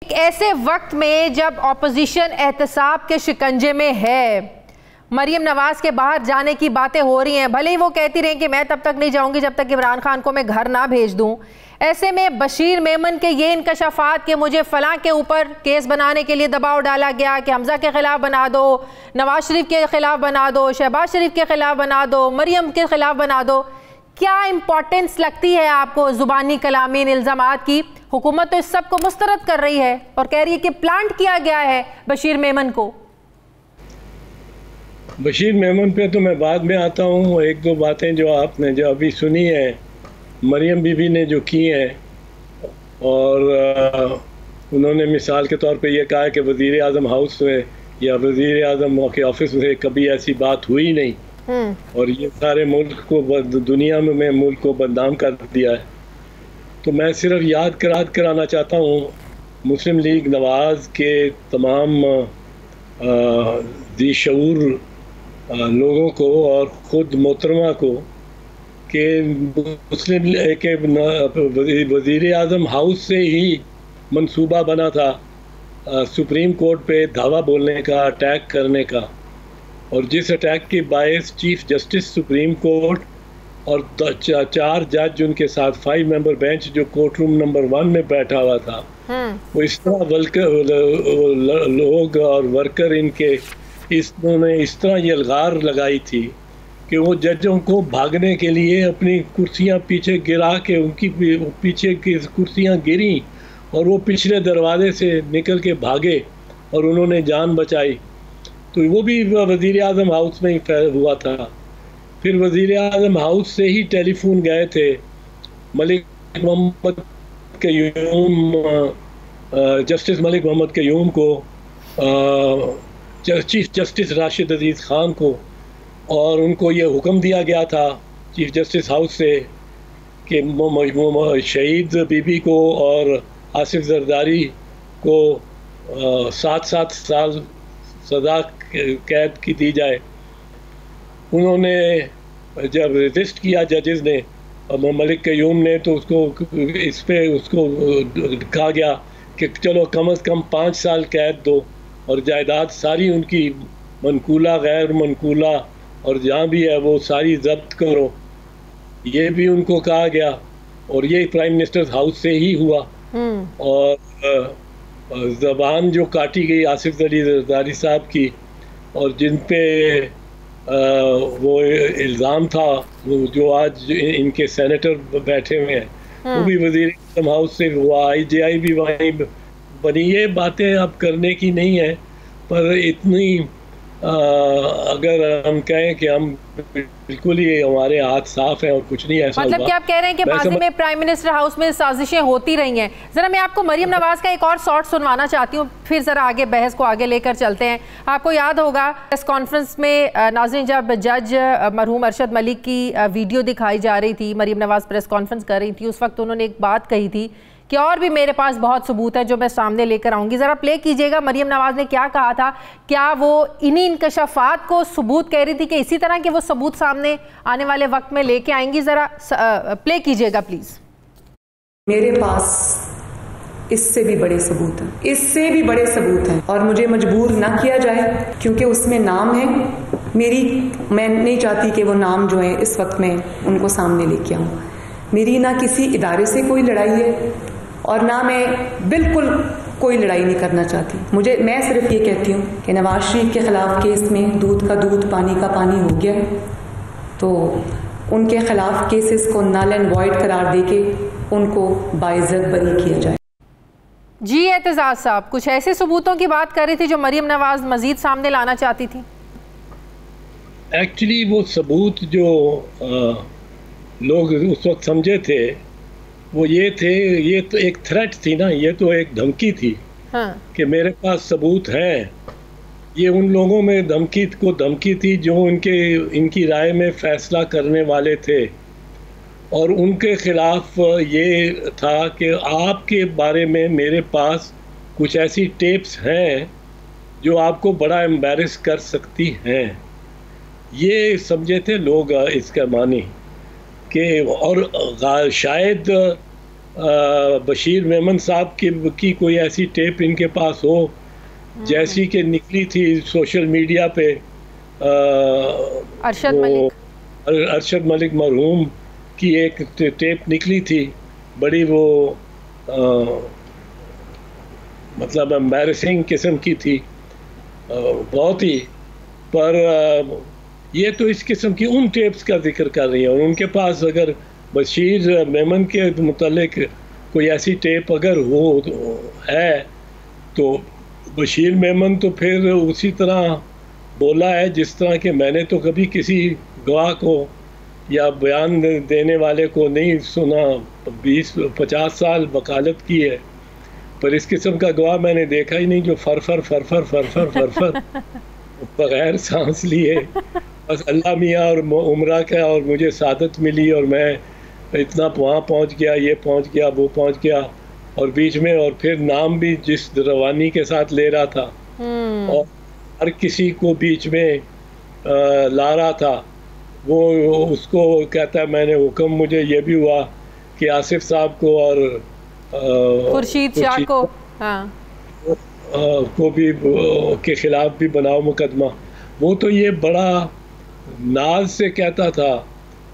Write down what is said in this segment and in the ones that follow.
एक ऐसे वक्त में जब ऑपोजिशन एहतसाब के शिकंजे में है, मरीम नवाज के बाहर जाने की बातें हो रही हैं, भले ही वो कहती रही कि मैं तब तक नहीं जाऊंगी जब तक इमरान खान को मैं घर ना भेज दूं। ऐसे में बशीर मेमन के ये इंकशाफात कि मुझे फलां के ऊपर केस बनाने के लिए दबाव डाला गया कि हमजा के खिलाफ बना दो, नवाज शरीफ के खिलाफ बना दो, शहबाज शरीफ के खिलाफ बना दो, मरियम के खिलाफ बना दो, क्या इम्पोर्टेंस लगती है आपको ज़ुबानी कलामी इन इल्ज़ामात की? हुकूमत तो इस सब को मुस्तरद कर रही है और कह रही है कि प्लांट किया गया है बशीर मेमन को। बशीर मेमन पे तो मैं बाद में आता हूँ। एक दो बातें जो आपने जो अभी सुनी है मरियम बीबी ने जो की हैं, और उन्होंने मिसाल के तौर पे ये कहा कि वज़ीर आज़म हाउस में या वज़ीर आज़म के ऑफिस में कभी ऐसी बात हुई नहीं, और ये सारे मुल्क को दुनिया में मुल्क को बदनाम कर दिया है। तो मैं सिर्फ याद कराना चाहता हूँ मुस्लिम लीग नवाज़ के तमाम दिशऊर लोगों को और ख़ुद मोहतरमा को कि मुस्लिम के वज़ीर आज़म हाउस से ही मंसूबा बना था सुप्रीम कोर्ट पे धावा बोलने का, अटैक करने का, और जिस अटैक की बायस चीफ जस्टिस सुप्रीम कोर्ट और 4 जज उनके साथ 5 मेंबर बेंच जो कोर्ट रूम नंबर 1 में बैठा हुआ था, वो इस तरह लोग और वर्कर इनके इन्होंने इस तरह ये अलगार लगाई थी कि वो जजों को भागने के लिए अपनी कुर्सियां पीछे गिरा के उनकी पीछे की कुर्सियां गिरी और वो पिछले दरवाजे से निकल के भागे और उन्होंने जान बचाई। तो वो भी वज़ीर आज़म हाउस में ही हुआ था। फिर वज़ीर आज़म हाउस से ही टेलीफोन गए थे मलिक मोहम्मद क़य्यूम, जस्टिस मलिक मोहम्मद क़य्यूम को, चीफ जस्टिस राशिद अजीज़ ख़ान को, और उनको ये हुक्म दिया गया था चीफ जस्टिस हाउस से कि शहीद बीबी को और आसिफ जरदारी को 7-7 साल सज़ा कैद की दी जाए। उन्होंने जब रजिस्ट किया जजेस ने और मलिक क़य्यूम ने, तो उसको इस पे उसको कहा गया कि चलो कम से कम 5 साल कैद दो और जायदाद सारी उनकी मनकूला गैर मनकूला और जहाँ भी है वो सारी जब्त करो, ये भी उनको कहा गया। और ये प्राइम मिनिस्टर हाउस से ही हुआ। और ज़बान जो काटी गई आसिफ अली जरदारी साहब की, और जिन पे वो इल्ज़ाम था वो जो आज इनके सेनेटर बैठे हुए हैं, वो भी वज़ीर आज़म हाउस से हुआ, IGI भी वहीं बनी। ये बातें अब करने की नहीं है, पर इतनी अगर हम कहें कि हम बिल्कुल ही हमारे हाथ साफ हैं और कुछ नहीं ऐसा मतलब क्या आप कह रहे हैं कि माज़ी में प्राइम मिनिस्टर हाउस में साजिशें होती रही हैं। ज़रा मैं आपको मरियम नवाज़ का एक और शॉर्ट सुनवाना चाहती हूँ, फिर ज़रा आगे बहस को आगे लेकर चलते हैं। आपको याद होगा प्रेस कॉन्फ्रेंस में नाज़रीन जब जज मरहूम अरशद मलिक की वीडियो दिखाई जा रही थी, मरियम नवाज़ प्रेस कॉन्फ्रेंस कर रही थी, उस वक्त उन्होंने एक बात कही थी कि और भी मेरे पास बहुत सबूत है जो मैं सामने लेकर आऊँगी। ज़रा प्ले कीजिएगा मरियम नवाज़ ने क्या कहा था। क्या वो इन्हीं इंकशाफात को सबूत कह रही थी कि इसी तरह के वो सबूत सामने आने वाले वक्त में लेके आएंगी? ज़रा प्ले कीजिएगा प्लीज़। मेरे पास इससे भी बड़े सबूत हैं, इससे भी बड़े सबूत हैं, और मुझे मजबूर ना किया जाए क्योंकि उसमें नाम है मैं नहीं चाहती कि वो नाम जो है इस वक्त में उनको सामने लेके आऊँ। मेरी ना किसी इदारे से कोई लड़ाई है और ना मैं बिल्कुल कोई लड़ाई नहीं करना चाहती। मैं सिर्फ ये कहती हूँ कि नवाज शरीफ के ख़िलाफ़ केस में दूध का दूध पानी का पानी हो गया, तो उनके ख़िलाफ़ केसेस को नल एंड वॉइड करार देके उनको बाइज़्ज़त बरी किया जाए। जी एतजाज़ साहब कुछ ऐसे सबूतों की बात कर रही थी जो मरियम नवाज़ मज़ीद सामने लाना चाहती थी। एक्चुअली वो सबूत जो लोग उस वक्त समझे थे वो ये थे, ये तो एक थ्रेट थी ना, ये तो एक धमकी थी। हाँ। कि मेरे पास सबूत हैं। ये उन लोगों में धमकी थी जो इनकी राय में फैसला करने वाले थे, और उनके खिलाफ ये था कि आपके बारे में मेरे पास कुछ ऐसी टेप्स हैं जो आपको बड़ा एम्बैरेस कर सकती हैं। ये समझे थे लोग इसका मानी कि, और शायद बशीर मेमन साहब की कोई ऐसी टेप इनके पास हो जैसी कि निकली थी सोशल मीडिया पे, अरशद मलिक मरहूम की एक टेप निकली थी, बड़ी वो मतलब एम्बैरसिंग किस्म की थी, बहुत ही। पर ये तो इस किस्म की उन टेप्स का जिक्र कर रही है, और उनके पास अगर बशीर मेमन के मुतालिक कोई ऐसी टेप अगर हो है तो बशीर मेमन तो फिर उसी तरह बोला है जिस तरह के मैंने तो कभी किसी गवाह को या बयान देने वाले को नहीं सुना। 20-50 साल वकालत की है, पर इस किस्म का गवाह मैंने देखा ही नहीं जो फरफर फरफर फरफर फरफर बगैर सांस लिए बस अल्लाह मियाँ और उम्रा का और मुझे सादत मिली और मैं इतना वहाँ पहुँच गया, ये पहुँच गया, वो पहुँच गया, और बीच में और फिर नाम भी जिस रवानी के साथ ले रहा था और हर किसी को बीच में ला रहा था, वो उसको कहता है मैंने हुक्म, मुझे ये भी हुआ कि आसिफ साहब को और खुर्शीद शाह को को भी के खिलाफ भी बनाओ मुकदमा। वो तो ये बड़ा नाज से कहता था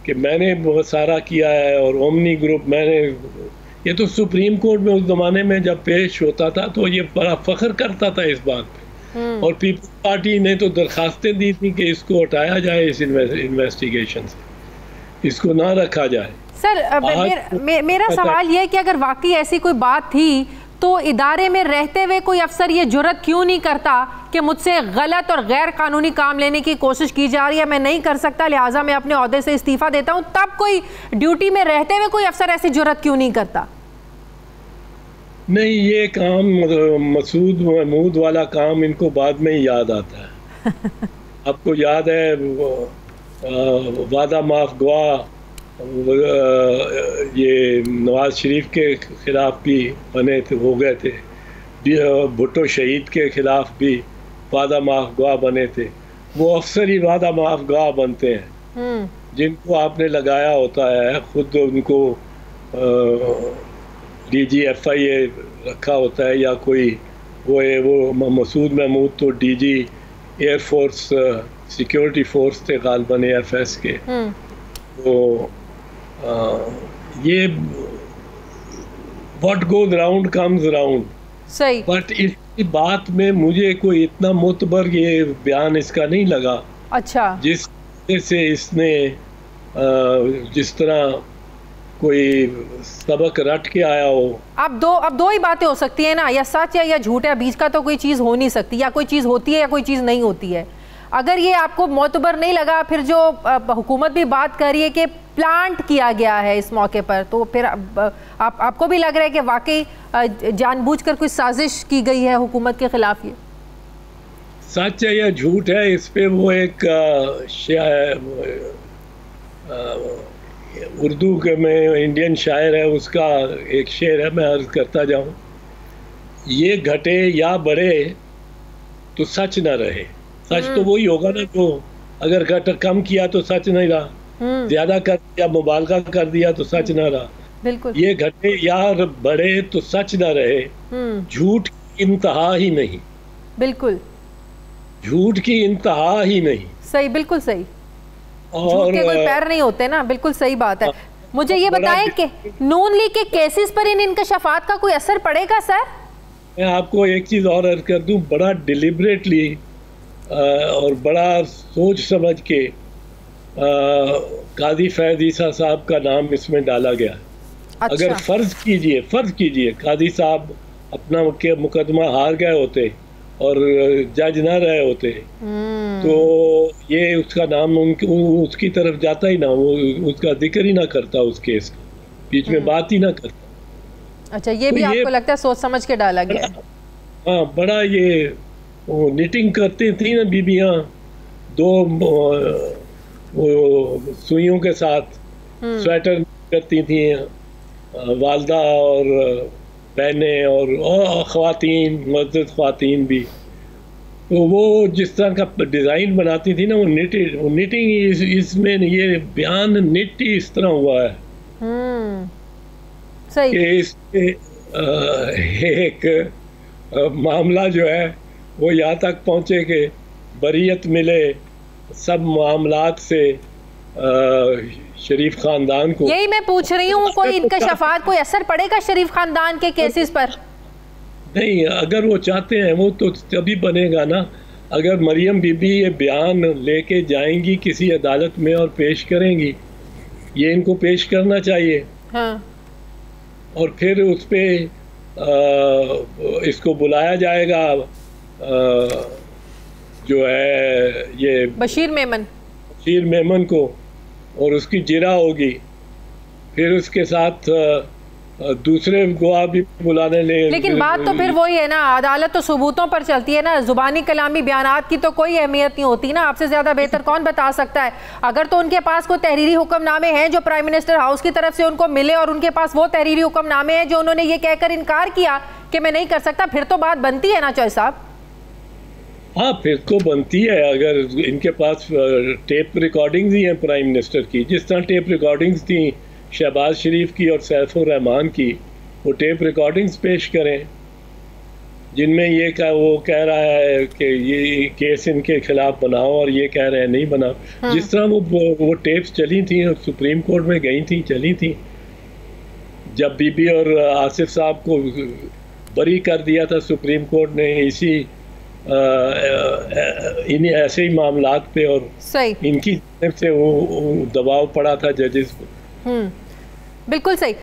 कि मैंने बहुत सारा किया है और ओमनी ग्रुप मैंने, ये तो सुप्रीम कोर्ट में उस ज़माने में जब पेश होता था तो ये बड़ा फख्र करता था इस बात पे। और पीपल्स पार्टी ने तो दरखास्तें दी थी कि इसको हटाया जाए इस इन्वेस्टिगेशन से, इसको ना रखा जाए। सर मेरा सवाल ये है कि अगर वाकई ऐसी कोई बात थी तो इदारे में रहते हुए कोई अफसर ये जुर्रत क्यों नहीं करता कि मुझसे गलत और गैर कानूनी काम लेने की कोशिश की जा रही है, मैं नहीं कर सकता, लिहाजा मैं अपने ओहदे से इस्तीफा देता हूं। तब कोई ड्यूटी में रहते हुए कोई अफसर ऐसी जुर्रत क्यों नहीं करता? नहीं, ये काम मसूद महमूद वाला काम इनको बाद में ही याद आता है। आपको याद है वादा माफ गवाह ये नवाज शरीफ के खिलाफ भी बने थे, हो गए थे, भुट्टो शहीद के खिलाफ भी वादा माफ गवाह बने थे। वो अफसर ही वादा माफ गवाह बनते हैं जिनको आपने लगाया होता है, खुद उनको DGFIA रखा होता है या कोई वो मसूद महमूद तो DG एयरफोर्स सिक्योरिटी फोर्स थे गालबन AFS के। तो ये what goes round comes round, सही। बट इस बात में मुझे कोई इतना मोतबर ये बयान इसका नहीं लगा। अच्छा। जिस से इसने जिस तरह कोई सबक रट के आया हो। अब दो ही बातें हो सकती है ना, या सच है या झूठ है, बीच का तो कोई चीज़ हो नहीं सकती, या कोई चीज़ होती है या कोई चीज़ नहीं होती है। अगर ये आपको मोतबर नहीं लगा, फिर जो हुकूमत भी बात कर रही है कि प्लांट किया गया है इस मौके पर, तो फिर आपको भी लग रहा है कि वाकई जानबूझकर कोई साजिश की गई है हुकूमत के खिलाफ? ये सच है या झूठ है, इस पे वो एक उर्दू के में इंडियन शायर है, उसका एक शेर है, मैं अर्ज करता जाऊं। ये घटे या बढ़े तो सच ना रहे। सच तो वही होगा ना, तो अगर घट कम किया तो सच नहीं रहा, ज्यादा कर दिया मुबालगा कर दिया तो सच ना रहा। बिल्कुल। ये घटे या बढ़े तो सच ना रहे, झूठ की इंतहा ही नहीं। बिल्कुल, झूठ की इंतहा ही नहीं। सही, बिल्कुल सही। और के कोई पैर नहीं होते ना, बिल्कुल सही बात है। मुझे ये बताएं कि नून लीग के केसेस पर इन इंकशाफात का कोई असर पड़ेगा सर? मैं आपको एक चीज और अर्ज कर दूं, बड़ा डिलिबरेटली और बड़ा सोच समझ के काजी फैज ईसा साहब का नाम इसमें डाला गया। अच्छा। अगर फर्ज कीजिए काजी साहब अपना मुकदमा हार गए होते और जज ना रहे होते तो ये उसका नाम उसकी तरफ जाता ही ना, वो उसका जिक्र ही ना करता, उस केस का बीच में बात ही ना करता। अच्छा, ये तो भी आपको लगता है सोच समझ के डाला गया? हाँ, बड़ा ये वो निटिंग करती थी ना बीबियाँ, दो वो सुइयों के साथ स्वेटर करती थी, वालदा और बहनें और ख़वातीन, मर्द ख़वातीन भी, तो वो जिस तरह का डिज़ाइन बनाती थी ना, वो निटिंग इसमें ये बयान निट ही इस तरह हुआ है। सही। कि इस एक मामला जो है वो यहाँ तक पहुँचे कि बरीयत मिले सब मामलात से शरीफ खानदान को। यही मैं पूछ रही हूँ, कोई इंकशाफात, कोई असर पड़ेगा शरीफ खानदान के केसेस पर? नहीं, अगर वो चाहते हैं वो तो तभी बनेगा ना। अगर मरियम बीबी ये बयान लेके जाएंगी किसी अदालत में और पेश करेंगी, ये इनको पेश करना चाहिए। हाँ। और फिर उस पे इसको बुलाया जाएगा, जो है ये बशीर मेमन को, और उसकी जिरा होगी। फिर उसके साथ दूसरे गवाह भी बुलाने ले। लेकिन बात तो फिर वही है ना, अदालत तो सबूतों पर चलती है ना, जुबानी कलामी बयानात की तो कोई अहमियत नहीं होती ना। आपसे ज्यादा बेहतर कौन बता सकता है? अगर तो उनके पास कोई तहरीरी हुक्मनामे हैं जो प्राइम मिनिस्टर हाउस की तरफ से उनको मिले और उनके पास वो तहरीरी हुक्मनामे हैं जो उन्होंने ये कहकर इनकार किया कि मैं नहीं कर सकता, फिर तो बात बनती है ना चौधरी साहब। हाँ, फिर तो बनती है। अगर इनके पास टेप रिकॉर्डिंग्स ही हैं प्राइम मिनिस्टर की, जिस तरह टेप रिकॉर्डिंग्स थी शहबाज शरीफ की और सैफुर रहमान की, वो टेप रिकॉर्डिंग्स पेश करें जिनमें वो कह रहा है कि ये केस इनके खिलाफ बनाओ और ये कह रहे हैं नहीं बनाओ। हाँ। जिस तरह वो टेप्स चली थी और सुप्रीम कोर्ट में गई थी, चली थी, जब बीबी और आसिफ साहब को बरी कर दिया था सुप्रीम कोर्ट ने इसी इन ऐसे ही मामलात पे, और सही इनकी तरफ से वो दबाव पड़ा था जजेस को। बिल्कुल सही।